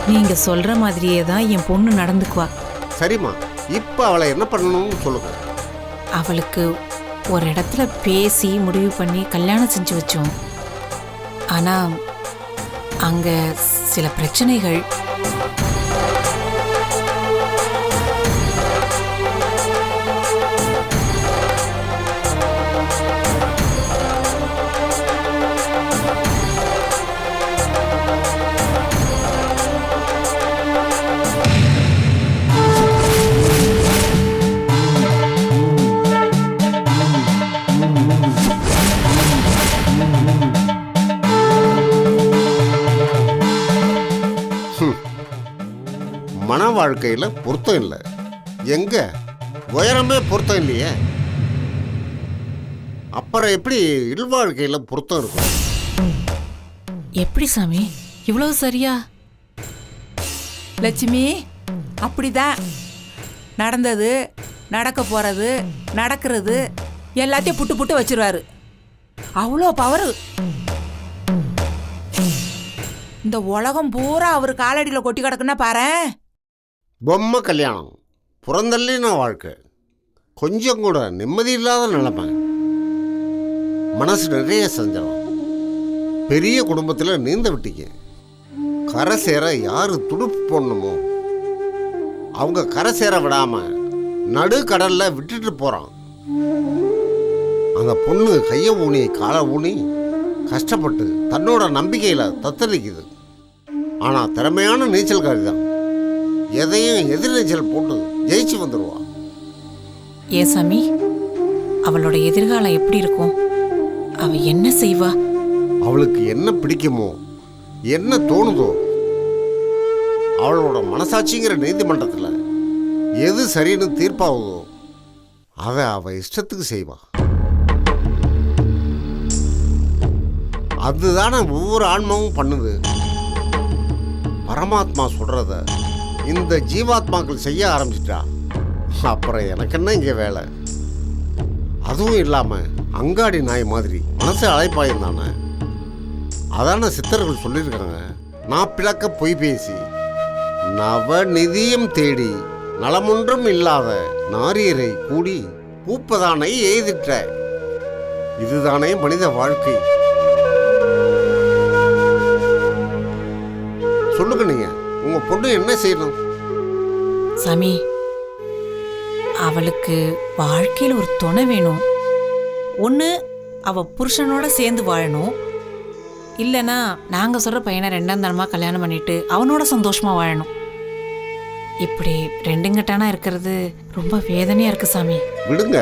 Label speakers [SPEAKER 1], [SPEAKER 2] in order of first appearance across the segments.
[SPEAKER 1] நீங்க சொல்ற மாதிரியே தான் என் பொண்ணு நடந்துக்குவா.
[SPEAKER 2] சரிம்மா, இப்போ அவளை என்ன பண்ணணும்னு சொல்லுங்க.
[SPEAKER 1] அவளுக்கு ஒரு இடத்துல பேசி முடிவு பண்ணி கல்யாணம் செஞ்சு வச்சோம். ஆனா அங்க சில பிரச்சனைகள்.
[SPEAKER 2] மன வாழ்க்கையில் பொருத்தம் இல்லை. எங்க உயரமே பொருத்தம் இல்லையே, அப்புறம் எப்படி இல்வாழ்க்கையில் பொருத்தம் இருக்கும்?
[SPEAKER 1] எப்படி சாமி இவ்வளவு சரியா?
[SPEAKER 3] லட்சுமி, அப்படிதான் நடந்தது, நடக்க போறது, நடக்கிறது எல்லாத்தையும் புட்டு புட்டு வச்சிருவாரு. அவ்வளோ பவர். இந்த உலகம் பூரா அவர் காலடியில் கொட்டி கிடக்குன்னா பாரேன்.
[SPEAKER 2] பொம்மை கல்யாணம், புறந்தள்ளின வாழ்க்கை, கொஞ்சம் கூட நிம்மதி இல்லாத நிலைமை, மனசு நிறைய சஞ்சலம். பெரிய குடும்பத்தில் நீந்த விட்டீங்க. கரை சேர யாரு துடுப்பு போடணுமோ அவங்க கரை சேர விடாம நடு கடல்ல விட்டுட்டு போறான். அந்த பொண்ணு கையை ஊனி காலை ஊனி கஷ்டப்பட்டு தன்னோட நம்பிக்கையில தத்தளிக்குது. ஆனா திறமையான நீச்சல்காரி தான், எதையும் எதிர்நீச்சல் போட்டு ஜெயிச்சு வந்துடுவா.
[SPEAKER 1] ஏன் சாமி, அவளோட எதிர்காலம் எப்படி இருக்கும்? அவ என்ன செய்வா?
[SPEAKER 2] அவளுக்கு என்ன பிடிக்குமோ, என்ன தோணுதோ, அவளோட மனசாட்சிங்கிற நீதிமன்றத்தில் எது சரின்னு தீர்ப்பாகுதோ அதை அவ இஷ்டத்துக்கு செய்வா. அதுதானே ஒவ்வொரு ஆன்மாவும் பண்ணுது. பரமாத்மா சொல்றத இந்த ஜீவாத்மாக்கள் செய்ய ஆரம்பிச்சிட்டா அப்புறம் எனக்கு என்ன இங்கே வேலை? அதுவும் இல்லாமல் அங்காடி நாய் மாதிரி மனசு அழைப்பாயும் தானே. அதான சித்தர்கள் சொல்லியிருக்காங்க, நான் பிளக்க பொய் பேசி நவநிதியம் தேடி நலமொன்றும் இல்லாத நாரியரை கூடி பூப்பதானை எய்திட்ட. இதுதானே மனித வாழ்க்கை. சொல்லுங்க, நீங்க உங்க பொண்ணு என்ன செய்யணும்?
[SPEAKER 1] சாமி, அவளுக்கு வாழ்க்கையில் ஒரு துணை வேணும். ஒன்று அவ புருஷனோட சேர்ந்து வாழணும், இல்லைன்னா நாங்கள் சொல்கிற பையனை ரெண்டாம் தரமாக கல்யாணம் பண்ணிட்டு அவனோட சந்தோஷமா வாழணும். இப்படி ரெண்டுங்கட்டானா இருக்கிறது ரொம்ப வேதனையா இருக்கு சாமி.
[SPEAKER 2] விடுங்க,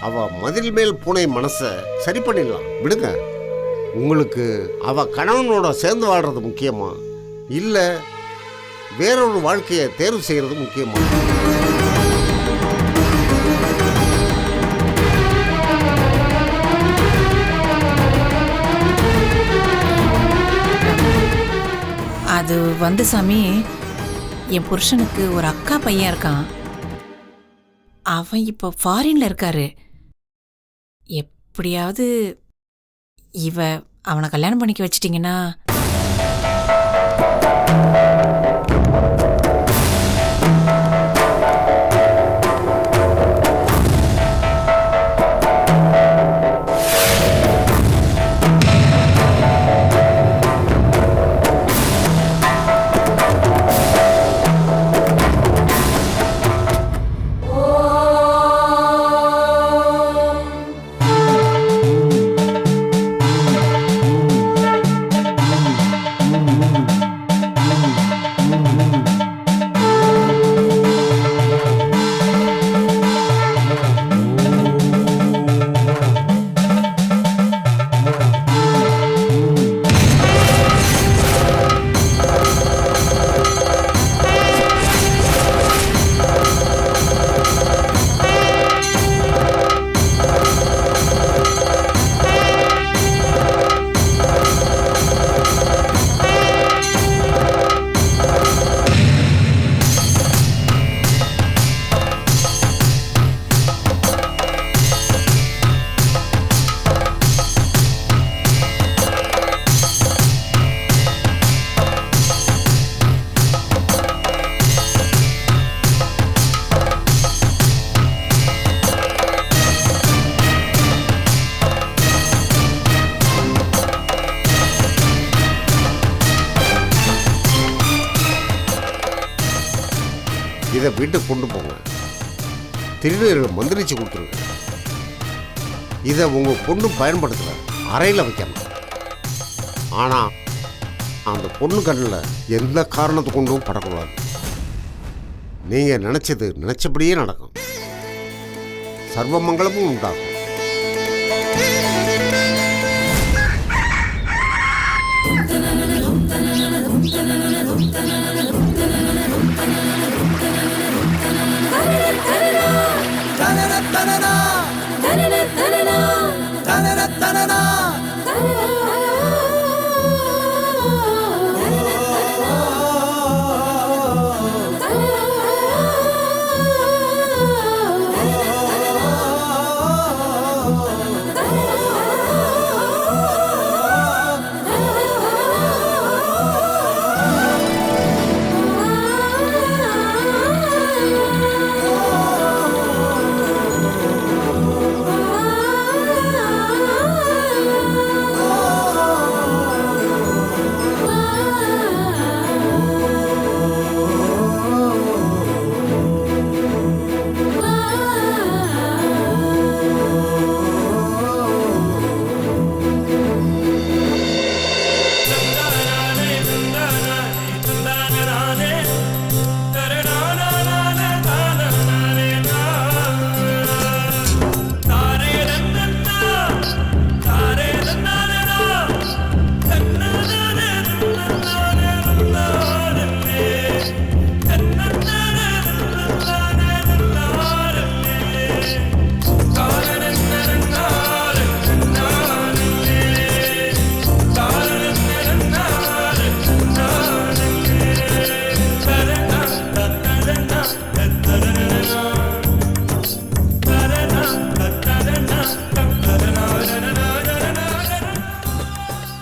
[SPEAKER 2] அவ மதில் மேல் பூனை மனசை சரி பண்ணிடலாம். விடுங்க. உங்களுக்கு அவ கணவனோட சேர்ந்து வாழ்றது முக்கியமா, இல்லை வேறொரு வாழ்க்கையை தேர்வு செய்யறது முக்கியமா?
[SPEAKER 1] அது வந்து சாமி, என் புருஷனுக்கு ஒரு அக்கா பையன் இருக்கான். அவன் இப்போ ஃபாரின்ல இருக்காரு. எப்படியாவது அவனை கல்யாணம் பண்ணிக்க வச்சிட்டிங்கன்னா.
[SPEAKER 2] இதை வீட்டுக்கு கொண்டு போங்க, திருநீர்கள் மந்திரிச்சு கொடுத்துருங்க. இதை உங்கள் பொண்ணு பயன்படுத்தல அறையில் வைக்கணும். ஆனால் அந்த பொண்ணு கண்ணில் எந்த காரணத்தை கொண்டும் படக்கூடாது. நீங்கள் நினச்சது நினச்சபடியே நடக்கும், சர்வமங்கலமும் உண்டாகும்.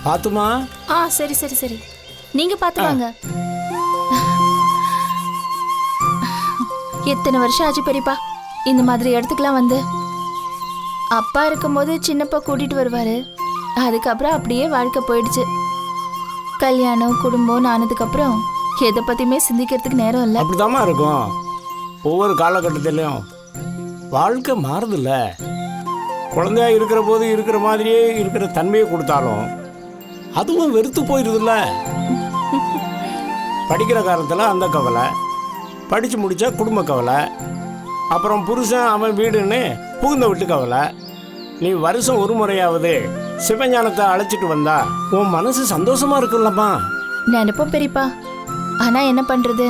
[SPEAKER 4] பாத்துமா?
[SPEAKER 5] சரி சரி சரி, நீங்க பாத்துவாங்க. எத்தனை வருஷம் ஆச்சு பெரியப்பா இந்த மாதிரி இடத்துக்குலாம் வந்து. அப்பா இருக்கும்போது சின்னப்பா கூட்டிட்டு வருவாரு, அதுக்கப்புறம் அப்படியே வாழ்க்கை போயிடுச்சு. கல்யாணம் குடும்பம் ஆனதுக்கு அப்புறம் எதை பத்தியுமே சிந்திக்கிறதுக்கு நேரம் இல்லை.
[SPEAKER 4] அப்படிதாம்மா இருக்கும். ஒவ்வொரு காலகட்டத்திலையும் வாழ்க்கை மாறுதில்ல. குழந்தையா இருக்கிற போது இருக்கிற மாதிரியே இருக்கிற தன்மையை கொடுத்தாலும் அதுவும் வெறுத்து போயிடுதுல்ல. படிக்கிற காலத்தில் அந்த கவலை, படித்து முடித்தா குடும்ப கவலை, அப்புறம் புருஷன் அவன் வீடுன்னு புகுந்த விட்டு கவலை. நீ வருஷம் ஒரு முறையாவது சிவஞானத்தை அழைச்சிட்டு வந்தா உன் மனசு சந்தோஷமா இருக்குல்லம்மா.
[SPEAKER 5] நினைப்போம் பெரியப்பா, ஆனா என்ன பண்றது,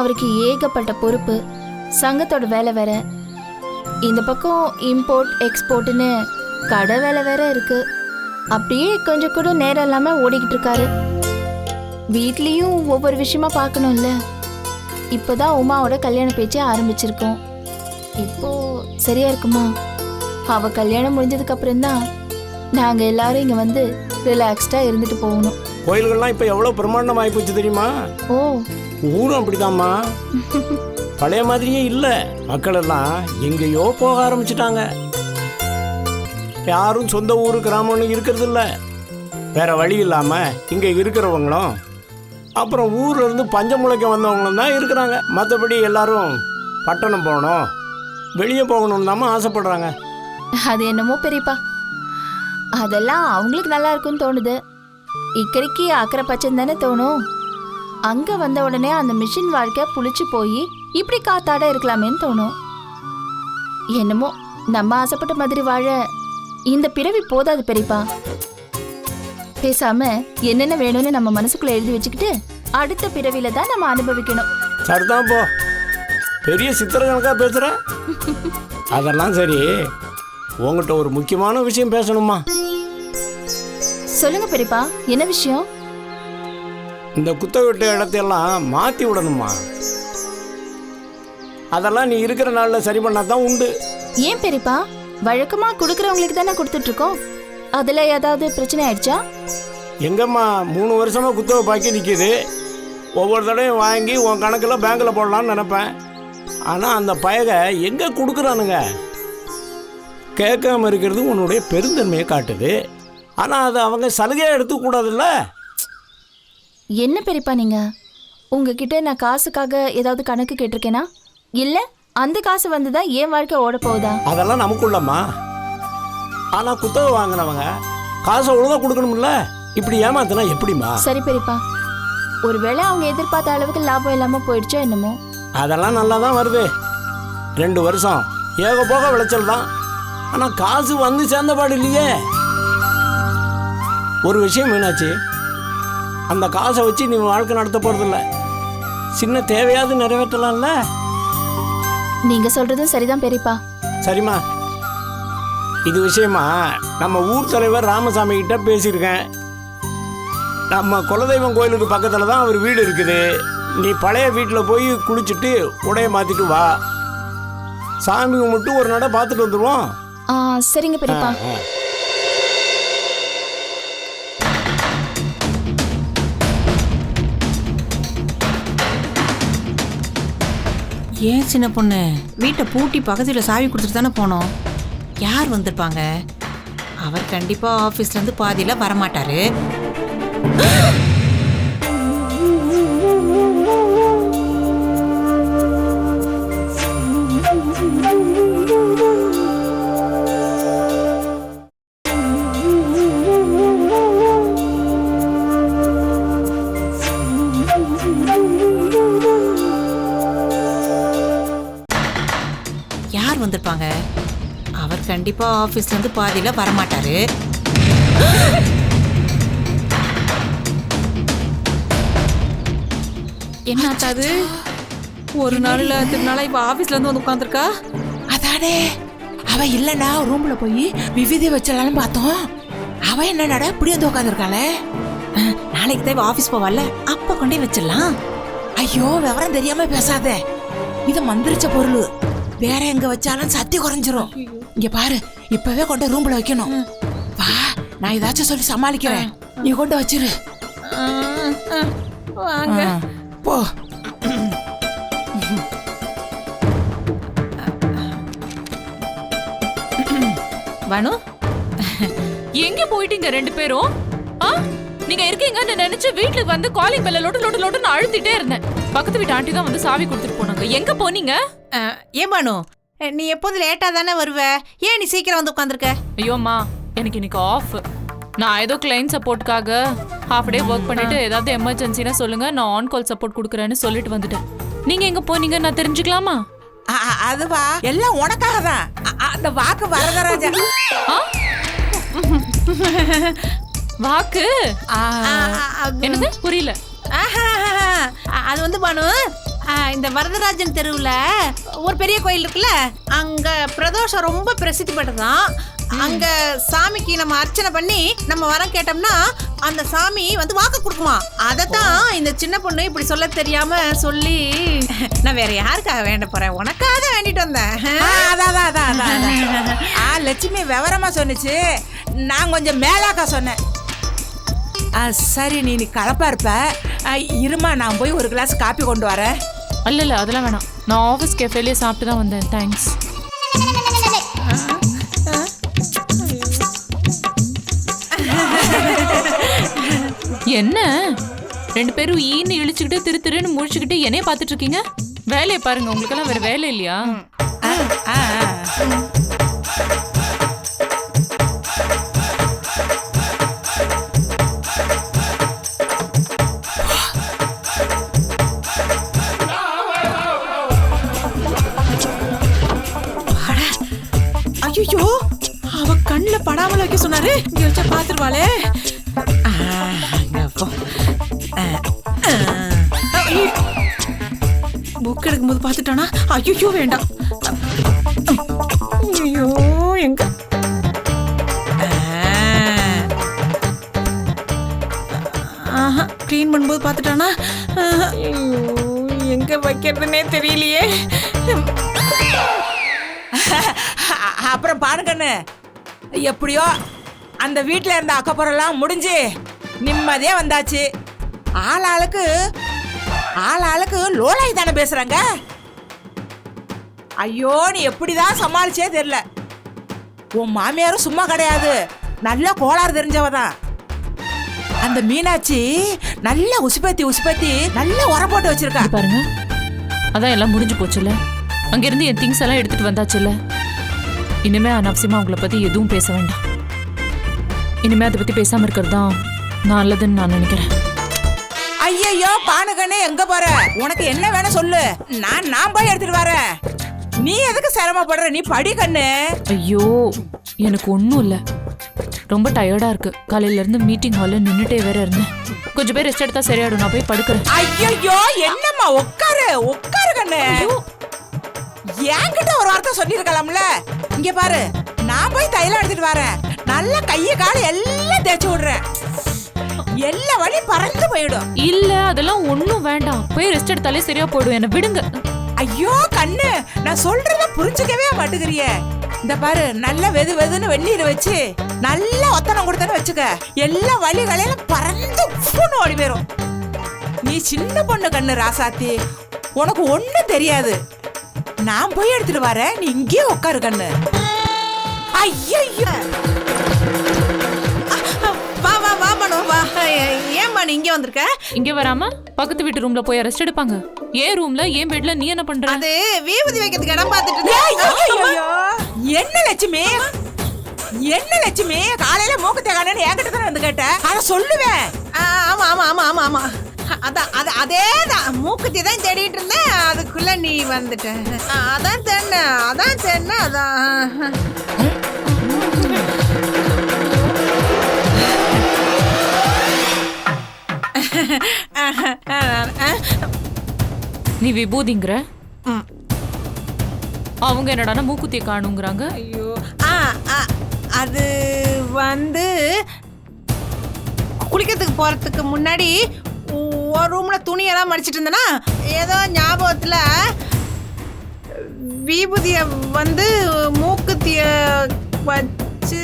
[SPEAKER 5] அவருக்கு ஏகப்பட்ட பொறுப்பு, சங்கத்தோட வேலை வேற, இந்த பக்கம் இம்போர்ட் எக்ஸ்போர்ட்னு கடை வேலை வேற இருக்கு. அப்படியே கொஞ்சம் கூட நேரம் இல்லாம ஓடிக்கிட்டு இருக்காரு. வீட்லயும் ஒவ்வொரு விஷயமா பார்க்கணும்ல. இப்போதான் உமாவோட கல்யாண பேச்சே ஆரம்பிச்சிருக்கோம். இப்போ சரியா இருக்குமா? அவ கல்யாணம் முடிஞ்சதுக்கு அப்புறம் தான் நாங்க எல்லாரும் இங்க வந்து ரிலாக்ஸ்டா இருந்துட்டு போகணும்.
[SPEAKER 4] கோயில்கள்லாம் இப்ப எவ்வளவு பிரமாண்டம் ஆயிப்போச்சு தெரியுமா?
[SPEAKER 5] ஓ,
[SPEAKER 4] ஊரும் அப்படிதாம்மா. பழைய மாதிரியே இல்ல. மக்கள் எல்லாம் எங்கேயோ போக ஆரம்பிச்சுட்டாங்க. யாரும் சொந்த ஊரு கிராமம்னு இருக்கிறது இல்ல. வேற வழி இல்லாம இங்க இருக்கிறவங்களும் அப்புறம் ஊர்ல இருந்து பஞ்சம் முளைக்க வந்தவங்களும் தான் இருக்கிறாங்க. மற்றபடி எல்லாரும் பட்டணம் போகணும், வெளியே போகணும்னு தான் ஆசைப்படுறாங்க.
[SPEAKER 5] அது என்னமோ பெரியப்பா, அதெல்லாம் அவங்களுக்கு நல்லா இருக்குன்னு தோணுது. இக்கரைக்கு அக்கறை பச்சைன்னு தானே தோணும். அங்க வந்த உடனே அந்த மிஷின் வாழ்க்கை புளிச்சு போய் இப்படி காத்தாட இருக்கலாமேன்னு தோணும். என்னமோ நம்ம ஆசைப்பட்ட மாதிரி வாழ இந்த பிறவி போதாது பெரியப்பா. பேசாம என்னென்ன வேணும்னு நம்ம மனசுக்குள்ள எழுதி வச்சுக்கிட்டு அடுத்த பிறவில தான் நம்ம அனுபவிக்கணும்.
[SPEAKER 4] சரிதான், போ. பெரிய சித்திர கணக்கா பேசுற. அதெல்லாம் சரி, உங்ககிட்ட ஒரு முக்கியமான விஷயம் பேசணுமா?
[SPEAKER 5] சொல்லுங்க பெரியப்பா, என்ன விஷயம்?
[SPEAKER 4] இந்த குத்த விட்ட இடத்தையெல்லாம் மாத்தி விடணுமா? அதெல்லாம் நீ இருக்கிற நாள்ல சரி பண்ணாதான் உண்டு.
[SPEAKER 5] ஏன் பெரியப்பா, வழக்கமா கொடுக்கறவங்களுக்கு தானே கொடுத்துட்டு இருக்கோம். அதுல ஏதாவது பிரச்சனை ஆயிடுச்சா?
[SPEAKER 4] எங்கம்மா 3 வருஷமா குத்தவை பாக்கி நிற்கிது. ஒவ்வொரு தடையும் வாங்கி உன் கணக்கில் பேங்க்கில் போடலான்னு நினைப்பேன். ஆனால் அந்த பயக எங்கே கொடுக்குறானுங்க? கேட்காம இருக்கிறது உன்னுடைய பெருந்தன்மையை காட்டுது. ஆனால் அதை அவங்க சலுகையாக எடுத்துக்கூடாதுல்ல.
[SPEAKER 5] என்ன பெரியப்பா நீங்க? உங்ககிட்ட நான் காசுக்காக ஏதாவது கணக்கு கேட்டிருக்கேனா? இல்ல அந்த காசு வந்துதான் என் வாழ்க்கை ஓட போகுதா?
[SPEAKER 4] அதெல்லாம் நமக்குள்ளம்மா. ஆனால் குத்தகை வாங்கினவங்க காசை ஒழுங்கா கொடுக்கணும்ல. இப்படி ஏமாத்தினா எப்படிம்மா?
[SPEAKER 5] சரி பெரியப்பா, ஒருவேளை அவங்க எதிர்பார்த்த அளவுக்கு லாபம் இல்லாம போயிடுச்சோ என்னமோ.
[SPEAKER 4] அதெல்லாம் நல்லா தான் வருது. 2 வருஷம் ஏக போக விளைச்சல் தான். ஆனால் காசு வந்து சேர்ந்த பாடு இல்லையே. ஒரு விஷயம் மீனாச்சு, அந்த காசை வச்சு நீ வாழ்க்கை நடத்த போகிறதில்ல. சின்ன தேவையாவது நிறைவேற்றலாம்ல.
[SPEAKER 5] நீங்க சொல்றதும் சரிதான் பெரியப்பா.
[SPEAKER 4] சரிம்மா, இது விஷயமா நம்ம ஊர் தலைவர் ராமசாமி கிட்ட பேசியிருக்கேன். நம்ம குலதெய்வம் கோயிலுக்கு பக்கத்தில் தான் அவர் வீடு இருக்குது. நீ பழைய வீட்டில் போய் குளிச்சுட்டு உடைய மாற்றிட்டு வா. சாமி கும்பிட்டு ஒரு நட பார்த்துட்டு வந்துடுவோம்.
[SPEAKER 5] சரிங்க பெரியப்பா.
[SPEAKER 1] ஏன் சின்ன பொண்ணு, வீட்டை பூட்டி பக்கத்தில் சாவி கொடுத்துட்டு தானே போனோம். யார் வந்திருப்பாங்க? அவர் கண்டிப்பா ஆபீஸ்ல இருந்து பாதியில வரமாட்டாரு. யார் வந்திருப்பாங்க? அவர் கண்டிப்பா ஆபீஸ்ல இருந்து பாதியில வரமாட்டாரு. என்னாச்சாது? ஒரு நாள்ல திருநாளா இப்ப ஆபீஸ்ல இருந்து வந்து உட்காந்துருக்கா.
[SPEAKER 3] அதானே அவ இல்லைன்னா ரூம்ல போய் விவிதி வச்சலான்னு பார்த்தோம். அவ என்னடா இப்படி வந்து உட்காந்துருக்காளே.
[SPEAKER 1] நாளைக்கு தான் ஆபீஸ் போவால, அப்ப கொண்டே வச்சிடலாம்.
[SPEAKER 3] ஐயோ, விவரம் தெரியாம பேசாத. இது மந்திரிச்ச பொருள், வேற எங்க வச்சாலும் சக்தி குறைஞ்சிரும். இங்க பாரு, இப்பவே கொண்டு ரூம்ல வைக்கணும். வா, நான் ஏதாச்சும் சொல்லி சமாளிக்கிறேன். நீ கொண்டு வச்சிரு.
[SPEAKER 1] வாங்க
[SPEAKER 3] போ.
[SPEAKER 1] வனு,
[SPEAKER 6] எங்க போயிட்டீங்க 2 பேரும்? நீங்க இருக்கீங்கன்னு நினைச்சு வீட்டுக்கு வந்து காலிங் பெல்ல லொட்டு லொட்டு லொட்டுன்னு அழுத்திட்டே இருந்தேன். பக்கத்து வீட்டு ஆண்டி தான் வந்து சாவி கொடுத்துட்டு போனாங்க. எங்க போனீங்க?
[SPEAKER 1] ஏன் பானு, நீ எப்போது லேட்டா தானே வருவ, ஏன் நீ சீக்கிரம் வந்து உட்காந்துருக்க?
[SPEAKER 6] ஐயோம்மா, எனக்கு இன்னைக்கு ஆஃப். நான் ஏதோ கிளைண்ட் சப்போர்ட்காக ஹாஃப் டே ஒர்க் பண்ணிட்டு ஏதாவது எமர்ஜென்சினா சொல்லுங்க, நான் ஆன் கால் சப்போர்ட் கொடுக்குறேன்னு சொல்லிட்டு வந்துட்டேன். நீங்க எங்க போனீங்க, நான் தெரிஞ்சுக்கலாமா?
[SPEAKER 3] அதுவா, எல்லாம் உனக்காக தான். அந்த வாக்கு வரதராஜா
[SPEAKER 6] வாக்கு என்னது புரியல.
[SPEAKER 1] அது வந்து பானு, இந்த வரதராஜன் தெருவுல ஒரு பெரிய கோயில் இருக்குல்ல, அங்க பிரதோஷம் ரொம்ப பிரசித்தி பெற்றதான். அங்க சாமிக்கு நம்ம அர்ச்சனை பண்ணி நம்ம வரம் கேட்டோம்னா அந்த சாமி வந்து வாக்கு கொடுக்குமா. அதத்தான் இந்த சின்ன பொண்ணு இப்படி சொல்ல தெரியாம சொல்லி, நான் வேற யாருக்காக வேண்ட போறேன், உனக்காக தான் வேண்டிட்டு வந்தேன்.
[SPEAKER 3] லட்சுமி விவரமா சொன்னிச்சு, நான் கொஞ்சம் மேலாக்கா சொன்னேன். சரி, நீ கலப்பா இருப்ப. இருமா, நான் போய் ஒரு கிளாஸ் காப்பி கொண்டு வரேன்.
[SPEAKER 6] இல்ல அதெல்லாம் வேணாம், நான் ஆஃபீஸ் கேஃபேலயே சாப்பிட்டு தான் வந்தேன். தேங்க்ஸ். என்ன 2 பேரும் ஈன்னு இழிச்சுக்கிட்டு திரு திருன்னு முழிச்சுக்கிட்டு என்னைய பார்த்துட்டு இருக்கீங்க? வேலையை பாருங்க, உங்களுக்கெல்லாம் வேற வேலை இல்லையா?
[SPEAKER 1] ஐயோ, அவ கண்ணுல படாமல வைக்க சொன்னாரு, இங்க வச்சா பாத்துருவாளே. புக் எடுக்கும் போது பாத்துட்டானா? ஐயோ வேண்டாம். ஐயோ, எங்க கிளீன் பண்ணும்போது பாத்துட்டானா? ஐயோ, எங்க வைக்கிறதுனே தெரியலையே.
[SPEAKER 3] அப்புறம் பாருங்கண்ணு, எப்படியோ அந்த வீட்டில் இருந்த அக்கப்புறம்லாம் முடிஞ்சு நிம்மதியே வந்தாச்சு. ஆளாளுக்கு லோலாய் தானே பேசுறாங்க. ஐயோ, நீ எப்படிதான் சமாளிச்சே தெரியல. உன் மாமியாரும் சும்மா கிடையாது, நல்ல கோளாறு தெரிஞ்சவதான். அந்த மீனாட்சி நல்ல உசுப்பத்தி நல்ல உரம் போட்டு வச்சிருக்கா
[SPEAKER 6] பாருங்க. அதான் எல்லாம் முடிஞ்சு போச்சுல. அங்கிருந்து என் திங்ஸ் எல்லாம் எடுத்துட்டு வந்தாச்சுல்ல, இனிமே அனாவசியமா அவங்கள பத்தி எதுவும் பேச வேண்டாம். இனிமே அதை பத்தி பேசாம இருக்கிறது தான் நல்லதுன்னு நான் நினைக்கிறேன்.
[SPEAKER 3] ஐயோ பானுகண்ணே, எங்க போற? உனக்கு என்ன வேணும் சொல்லு, நான் போய் எடுத்துட்டு வரேன். நீ எதுக்கு சிரமப்படுற? நீ படி கண்ணு.
[SPEAKER 6] ஐயோ எனக்கு ஒன்றும் இல்லை, ரொம்ப டயர்டா இருக்கு. காலையில இருந்து மீட்டிங் ஹால்ல நின்னுட்டே வேற இருந்தேன். கொஞ்சம் பேர் ரெஸ்ட் எடுத்தா சரியாயிடும், நான் போய் படுக்கிறேன்.
[SPEAKER 3] ஐயோ என்னம்மா, உட்காரு கண்ணு. என்கிட்ட ஒரு வார்த்தை சொல்லிருக்கலாம்ல. இங்க பாரு, நான் போய் தைலம் எடுத்துட்டு வரேன். நல்ல கைய கால எல்லாம் தேய்ச்சி விடுறேன். எல்லா வழி பறந்து போயிடும்.
[SPEAKER 6] இல்ல அதெல்லாம் ஒன்றும் வேண்டாம், போய் ரெஸ்ட் எடுத்தாலே சரியா போயிடும், என்ன விடுங்க.
[SPEAKER 3] ஐயோ கண்ணு, நான் சொல்றத புரிஞ்சுக்கவே மாட்டேங்கிறியே. இந்த பாரு, நல்ல வெது வெதுன்னு வெந்நீர் வச்சு நல்ல ஒத்தனம் கொடுத்தன்னு வச்சுக்க, எல்லா வழிகளையில பறந்து ஓடி போயிரும். நீ சின்ன பொண்ணு கண்ணு ராசாத்தி, உனக்கு ஒண்ணும் தெரியாது. நான் போய் எடுத்துட்டு வரேன், நீ இங்கேயே உட்காரு கண்ணு. ஐயோ
[SPEAKER 1] வா வா வா மனோ வா. ஏம்மா நீ இங்கே வந்திருக்க?
[SPEAKER 6] இங்க வராம பக்கத்து வீட்டு ரூம்ல போய் ரெஸ்ட் எடுப்பாங்க. ஏன் ரூம்ல ஏன் பெட்ல நீ என்ன பண்ற?
[SPEAKER 1] அது வீபூதி வைக்கிறதுக்கு இடம் பார்த்துட்டு இருந்தேன்.
[SPEAKER 3] என்ன லட்சுமி காலையில மூக்கு தேகானு என்கிட்ட தானே வந்து கேட்ட, அத சொல்லுவேன்.
[SPEAKER 1] ஆமா ஆமா ஆமா ஆமா ஆமா அதான் அதேதான், மூக்குத்தி தான் தேடிட்டு இருந்தேன், அதுக்குள்ள நீ வந்துட்ட. அதான் தேடின அதான்.
[SPEAKER 6] நீ விபூதிங்கிற, அவங்க என்னடானா மூக்குத்தியை காணுங்கிறாங்க.
[SPEAKER 1] ஐயோ அது வந்து குளிக்கிறதுக்கு போறதுக்கு முன்னாடி ஒரு ரூம்ல துணியெல்லாம் மடிச்சிட்டு இருந்தேன்னா, ஏதோ ஞாபகத்துல விபூதிய வந்து மூக்குத்திய வச்சு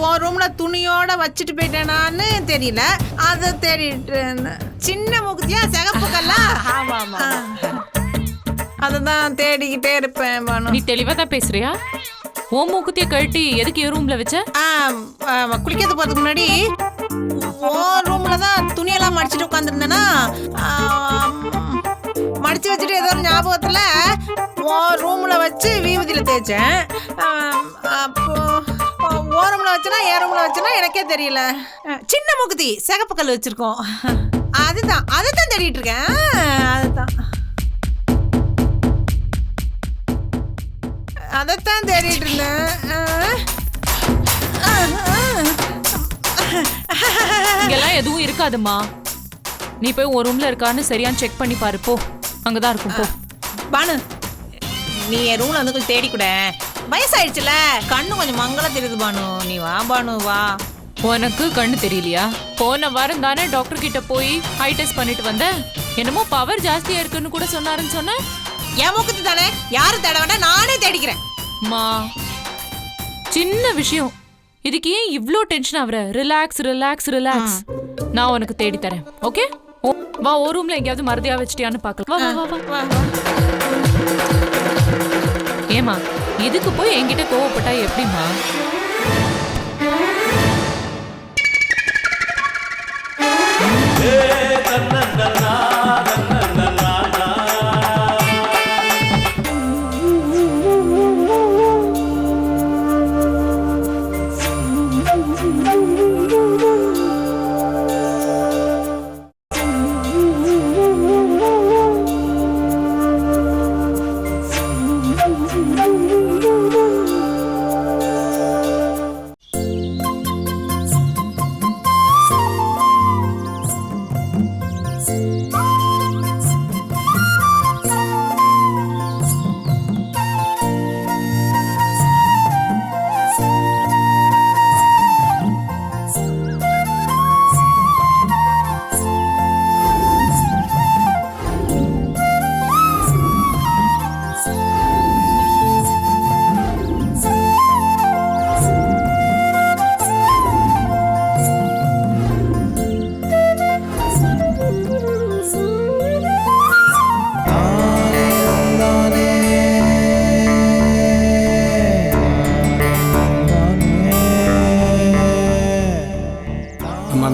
[SPEAKER 1] உன் ரூம்ல துணியோட வச்சுட்டு போயிட்டேனான்னு தெரியல, அதை தேடிட்டு இருந்தேன். சின்ன மூக்குத்தியா சிகப்பு கல்லா? ஆமா ஆமா, அததான் தேடிக்கிட்டே இருப்பேன்.
[SPEAKER 6] நீ தெளிவா தான் பேசுறியா? ஓ மூக்குத்திய கழட்டி எதுக்கு என் ரூம்ல வச்ச?
[SPEAKER 1] குளிக்கிறது போறதுக்கு முன்னாடி ரூம்ல தான் துணியெல்லாம் மடிச்சுட்டு உட்காந்துருந்தேன்னா, மடிச்சு வச்சுட்டு ஏதோ ஒரு ஞாபகத்துல ரூம்ல வச்சு வீபதியில தேய்ச்சேன். அப்போ ஓரம்ல வச்சனா ஏ ரூம்ல வச்சனா எனக்கே தெரியல. சின்ன மூக்குத்தி சிகப்பு கல் வச்சிருக்கோம், அதுதான் தேடிட்டு இருக்கேன். அதைத்தான் தேடிட்டு இருந்தேன்.
[SPEAKER 6] இங்கெல்லாம் எதுவும் இருக்காதுமா, நீ போய் ஒரு ரூம்ல இருக்கான்னு சரியான்னு செக் பண்ணி பாரு. போ, அங்கதான் இருக்கும். போ
[SPEAKER 1] பானு, நீ என் ரூம்ல வந்து கொஞ்சம் தேடி கூட. வயசாயிடுச்சுல, கண்ணு கொஞ்சம் மங்களா தெரியுது பானு. நீ வா பானு வா.
[SPEAKER 6] உனக்கு கண்ணு தெரியலையா? போன வாரம் தானே டாக்டர் கிட்ட போய் ஹை டெஸ்ட் பண்ணிட்டு வந்தேன். என்னமோ பவர் ஜாஸ்தியா இருக்குன்னு கூட சொன்னாருன்னு சொன்ன.
[SPEAKER 1] என் மூக்குத்தி தானே, யாரும் தேட வேண்டாம், நானே தேடிக்கிறேன்.
[SPEAKER 6] மா சின்ன விஷயம், இதுக்கு ஏன் இவ்ளோ டென்ஷன் ஆகுற? ரிலாக்ஸ் ரிலாக்ஸ் ரிலாக்ஸ், நான் உனக்கு தேடி தரேன். ஓகே வா, ஒரு ரூம்ல எங்கேயாவது மறதியா வச்சிட்டியான்னு பார்க்கலாம். வா வா வா வா. ஏமா இதுக்கு போய் என்கிட்ட கோவப்பட்டா எப்படிமா?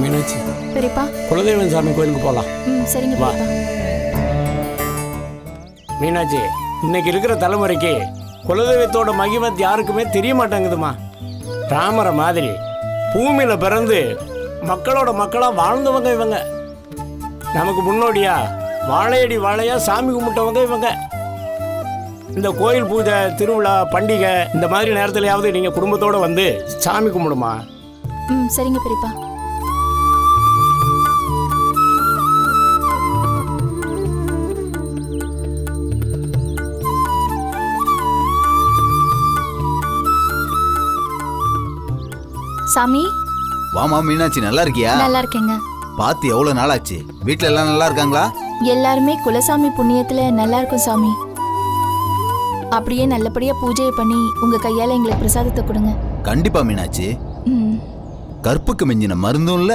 [SPEAKER 4] மீனாட்சி,
[SPEAKER 5] பெரியப்பா.
[SPEAKER 4] குலதெய்வம் சாமி கோயிலுக்கு போகலாம்.
[SPEAKER 5] சரிங்க
[SPEAKER 4] வா.
[SPEAKER 5] பெரியப்பா.
[SPEAKER 4] மீனாட்சி, இன்னைக்கு இருக்கிற தலைமுறைக்கு குலதெய்வத்தோட மகிமை யாருக்குமே தெரிய மாட்டேங்குதுமா. ராமரை மாதிரி பூமியில் பிறந்து மக்களோட மக்களாக வாழ்ந்தவங்க இவங்க. நமக்கு முன்னோடியா வாழையடி வாழையா சாமி கும்பிட்டவங்க இவங்க. இந்த கோயில் பூஜை, திருவிழா, பண்டிகை இந்த மாதிரி நேரத்துலையாவது நீங்கள் குடும்பத்தோடு வந்து சாமி கும்பிடுமா.
[SPEAKER 5] ம் சரிங்க பெரியப்பா. சாமி.
[SPEAKER 7] வாமா மீனாட்சி, நல்லா இருக்கியா?
[SPEAKER 5] நல்லா இருக்கேங்க.
[SPEAKER 7] பார்த்து எவ்வளவு நாள் ஆச்சு. வீட்ல எல்லாம் நல்லா இருக்காங்களா?
[SPEAKER 5] எல்லாருமே குலசாமி புண்ணியத்துல நல்லா இருக்கும் சாமி. அப்படியே நல்லபடியா பூஜையை பண்ணி உங்க கையால எங்களுக்கு பிரசாதத்தை கொடுங்க.
[SPEAKER 7] கண்டிப்பா மீனாட்சி.
[SPEAKER 5] ம்.
[SPEAKER 7] கற்புக்கு மிஞ்சின மருந்தும் இல்ல,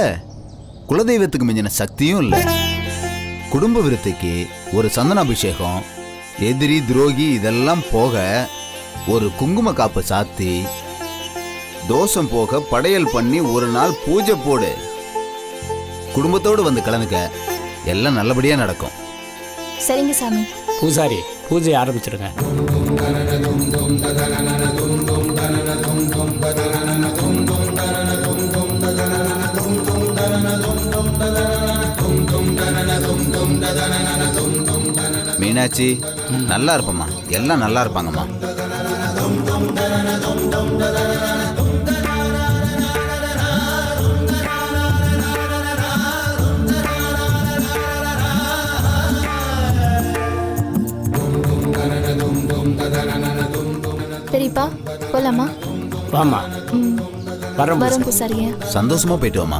[SPEAKER 7] குலதெய்வத்துக்கு மிஞ்சின சக்தியும் இல்ல. குடும்ப விருத்திக்கு ஒரு சந்தனாபிஷேகம், எதிரி துரோகி இதெல்லாம் போக ஒரு குங்கும காப்பு சாத்தி, தோஷம் போக படையல் பண்ணி ஒரு நாள் பூஜை போடு. குடும்பத்தோடு வந்து கலந்துக்க, எல்லாம் நல்லபடியா நடக்கும்.
[SPEAKER 5] சரிங்க சாமி.
[SPEAKER 4] பூசாரி, பூஜை ஆரம்பிச்சிடுங்க.
[SPEAKER 7] மீனாட்சி, நல்லா இருப்பம்மா, எல்லாம் நல்லா இருப்பாங்கம்மா.
[SPEAKER 5] பெரியப்பா போலாமா?
[SPEAKER 4] வாமா.
[SPEAKER 5] ம்.
[SPEAKER 4] வரோம்
[SPEAKER 5] வரோம் பூசாரியா.
[SPEAKER 7] சந்தோஷமா போயிட்டு வாமா.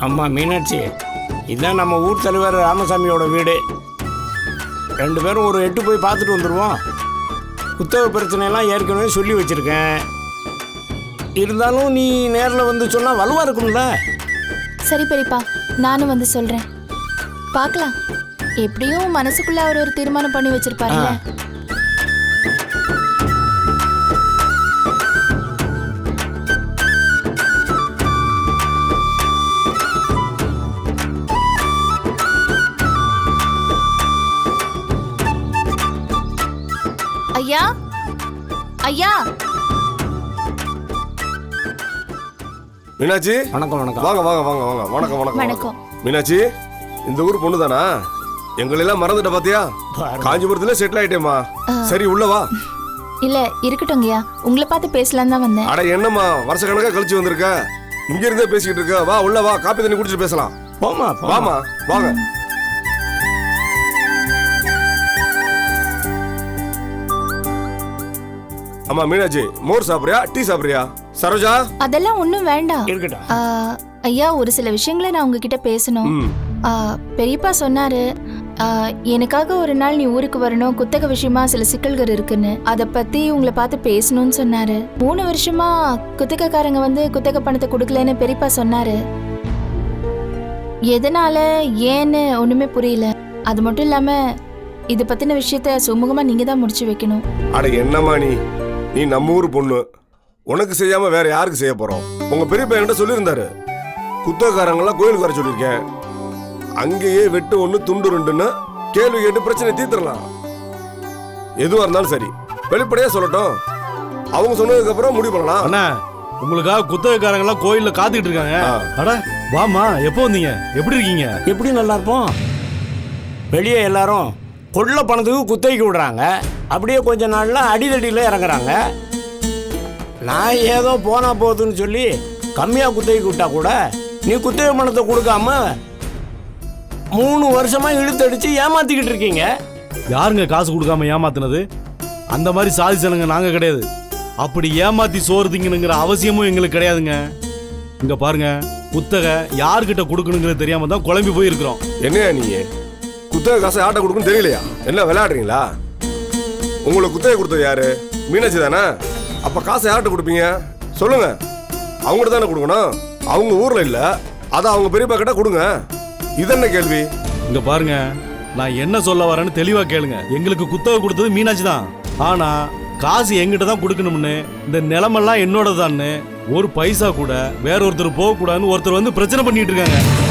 [SPEAKER 4] அம்மா மீனாட்சி, இதுதான் நம்ம ஊர் தலைவர் ராமசாமியோட வீடு. 2 பேரும் ஒரு எட்டு போய் பார்த்துட்டு வந்துடுவோம். புத்தக பிரச்சனையெல்லாம் ஏற்கனவே சொல்லி வச்சுருக்கேன். இருந்தாலும் நீ நேரில் வந்து சொன்னால் வலுவாக இருக்கும்ல.
[SPEAKER 5] சரி பெரியப்பா, நானும் வந்து சொல்றேன். பார்க்கலாம். எப்படியும் மனசுக்குள்ள அவர் ஒரு தீர்மானம் பண்ணி வச்சிருப்பாருல்ல. ஐயா, ஐயா.
[SPEAKER 8] மீனாட்சி,
[SPEAKER 4] வணக்கம். வணக்கம்.
[SPEAKER 8] வாங்க வாங்க வாங்க வாங்க. வணக்கம் வணக்கம்
[SPEAKER 5] வணக்கம்.
[SPEAKER 8] மீனாட்சி, இந்த ஊர் பொண்ணு தானா? எங்களெல்லாம் மறந்துட்ட பாத்தியா? காஞ்சிபுரத்துல செட்டில் ஆயிட்டேம்மா. சரி உள்ள வா.
[SPEAKER 5] இல்ல இருக்கட்டும்ங்கய்யா, உங்களை பார்த்து பேசலாம் தான் வந்தேன்.
[SPEAKER 8] அட என்னம்மா வருஷ கணக்கா கழிச்சு வந்திருக்க, இங்க இருந்தே பேசிக்கிட்டு இருக்க. வா உள்ள வா, காப்பி தண்ணி குடிச்சிட்டு பேசலாம்.
[SPEAKER 4] போமா.
[SPEAKER 8] வாமா வாங்க. அம்மா மீனாட்சி, மோர் சாப்பிடுறியா, டீ சாப்பிடுறியா? சரோஜா,
[SPEAKER 5] அதெல்லாம் ஒண்ணும் வேண்டாம்.
[SPEAKER 4] இருக்கட்டும்.
[SPEAKER 5] ஐயா, ஒரு சில விஷயங்களை நான் உங்ககிட்ட பேசணும். பெரியப்பா சொன்னாரு, எனக்காக ஒரு நாள் நீ ஊருக்கு வரணும், குத்தக விஷயமா சில சிக்கல்கள் இருக்குன்னு, அதை பத்தி உங்களை பார்த்து பேசணும்னு சொன்னாரு. 3 வருஷமா குத்தகக்காரங்க வந்து குத்தக பணத்தை கொடுக்கலன்னு பெரியப்பா சொன்னாரு. எதனால ஏன்னு ஒண்ணுமே புரியல. அது மட்டும் இல்லாம இது பத்தின விஷயத்த சுமூகமா நீங்க தான் முடிச்சு வைக்கணும்.
[SPEAKER 8] அட என்னம்மா நீ நம்ம ஊர் பொண்ணு, உனக்கு செய்யாம வேற யாருக்கு செய்ய போறோம்? உங்க பெரிய பையன்கிட்ட சொல்லியிருந்தாரு, குத்தகாரங்களாம் கோயிலுக்கு வர சொல்லியிருக்கேன், அங்கேயே வெட்டு 1 துண்டு 2ன்னு கேள்வி கேட்டு பிரச்சனை தீர்த்துடலாம். எதுவா இருந்தாலும் சரி வெளிப்படையா சொல்லட்டும், அவங்க சொன்னதுக்கு அப்புறம் முடிவு பண்ணலாம்.
[SPEAKER 9] அண்ணா, உங்களுக்காக குத்தகைக்காரங்கெல்லாம் கோயில்ல காத்துக்கிட்டு இருக்காங்க. அட வாமா, எப்போ வந்தீங்க? எப்படி இருக்கீங்க?
[SPEAKER 4] எப்படி நல்லா இருப்போம்? வெளியே எல்லாரும் கொள்ள பணத்துக்கு குத்தகைக்கு விடுறாங்க, அப்படியே கொஞ்ச நாள்ல அடிதடியில் இறங்குறாங்க. நான் ஏதோ போனா போகுதுன்னு சொல்லி கம்மியாக குத்தகைக்கு விட்டா கூட நீ குத்தகை பணத்தை கொடுக்காம 3 வருஷமா இழுத்தடிச்சு ஏமாத்திக்கிட்டு இருக்கீங்க.
[SPEAKER 9] யாருங்க காசு கொடுக்காம ஏமாத்துனது? அந்த மாதிரி சாதிச்சனுங்க நாங்க கிடையாது. அப்படி ஏமாத்தி சோறு திங்கணுங்கிற அவசியமும் எங்களுக்கு கிடையாதுங்க. இங்க பாருங்க, குத்தகை யார்கிட்ட கொடுக்கணுங்கிறது தெரியாம தான் குழம்பி போயிருக்கிறோம்.
[SPEAKER 8] என்னையா நீங்க குத்தகை காசை ஆட்ட கொடுக்குன்னு தெரியலையா? என்ன விளையாடுறீங்களா? உங்களுக்கு குத்தகை கொடுத்தது யாரு? மீனாட்சி தானே? அப்ப காசை யார்கிட்ட கொடுப்பீங்க சொல்லுங்க. அவங்ககிட்ட தானே கொடுக்கணும். அவங்க ஊர்ல இல்ல, அதை அவங்க பெரியப்பா கிட்ட கொடுங்க. இது என்ன கேள்வி?
[SPEAKER 9] இங்க பாருங்க, நான் என்ன சொல்ல வரேன்னு தெளிவா கேளுங்க. எங்களுக்கு குத்தகை கொடுத்தது மீனாட்சி தான். ஆனா காசு எங்கிட்ட தான் கொடுக்கணும்னு, இந்த நிலமெல்லாம் என்னோட தான் ஒரு பைசா கூட வேற ஒருத்தர் போக கூடாதுன்னு ஒருத்தர் வந்து பிரச்சனை பண்ணிட்டு இருக்காங்க.